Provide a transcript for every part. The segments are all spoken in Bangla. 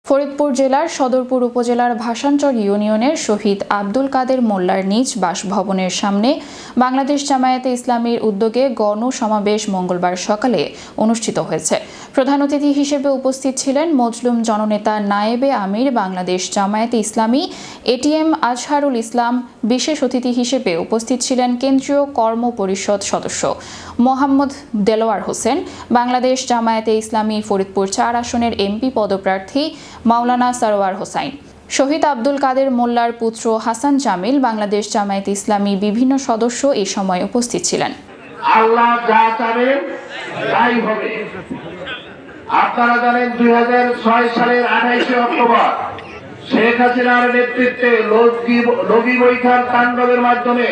ফরিদপুর জেলার সদরপুর উপজেলার ভাসানচর ইউনিয়নের শহীদ আব্দুল কাদের মোল্লার নিজ বাসভবনের সামনে বাংলাদেশ জামায়াতে ইসলামীর উদ্যোগে গণসমাবেশ মঙ্গলবার সকালে অনুষ্ঠিত হয়েছে। প্রধান অতিথি হিসেবে উপস্থিত ছিলেন মজলুম জননেতা নায়েবে আমির বাংলাদেশ জামায়াতে ইসলামী এটিএম আজহারুল ইসলাম। বিশেষ অতিথি হিসেবে উপস্থিত ছিলেন কেন্দ্রীয় কর্ম পরিষদ সদস্য মোহাম্মদ দেলোয়ার হোসেন, বাংলাদেশ জামায়াতে ইসলামী ফরিদপুর ৪ আসনের এমপি পদপ্রার্থী মাওলানা সরওয়ার হোসাইন, শহীদ আব্দুল কাদের মোল্লার পুত্র হাসান জামিল, বাংলাদেশ জামায়াতে ইসলামী বিভিন্ন সদস্য এই সময় উপস্থিত ছিলেন। আল্লাহ যা চাবেন তাই হবে। আপনারা জানেন 2006 সালের 28শে অক্টোবর শেখ হাসিনার নেতৃত্বে লগি বৈঠার তাণ্ডবের মাধ্যমে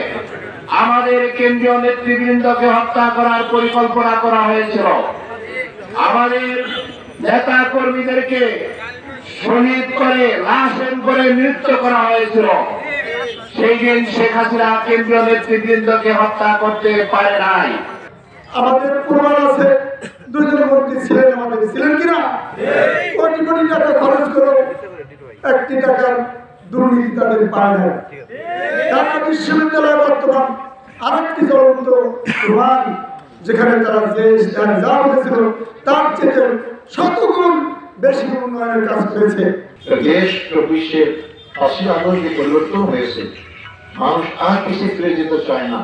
আমাদের কেন্দ্রীয় নেতৃবৃন্দকে হত্যা করার পরিকল্পনা করা হয়েছিল। আমাদের নেতা কর্মীদেরকে শহীদ করে লাশের উপরে নৃত্য করা হয়েছিল। সেই দিন শেখ হাসিনা কেন্দ্রীয় নেতৃবৃন্দকে হত্যা করতে পারে নাই। আমাদের প্রমাণ আছে, দুজনের মধ্যে ছিলেন, আমাদের ছিলেন কিনা? কোটি কোটি টাকা খরচ করে একটি টাকার দুর্নীতি তাদের পায় না। ঢাকা বিশ্ববিদ্যালয় বর্তমান আরেকটি জ্বলন্ত প্রমাণ, যেখানে তারা যা বলেছিল তার চেয়ে শতগুণ বেশি উন্নয়নের কাজ করেছে। দেশ ও বিশ্বের অসীম পরিবর্তন হয়েছে। মানুষ আর কিছু ফিরে যেতে চায় না।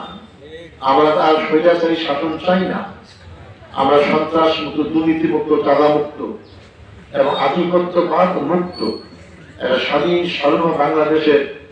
আমরা তার স্বৈরাচারী শাসন চাই না। আমরা সন্ত্রাস মুক্ত, দুর্নীতি মুক্ত, চাঁদা মুক্ত এবং আধিপত্যবাদ মুক্ত একটা স্বাধীন সার্বভৌম বাংলাদেশের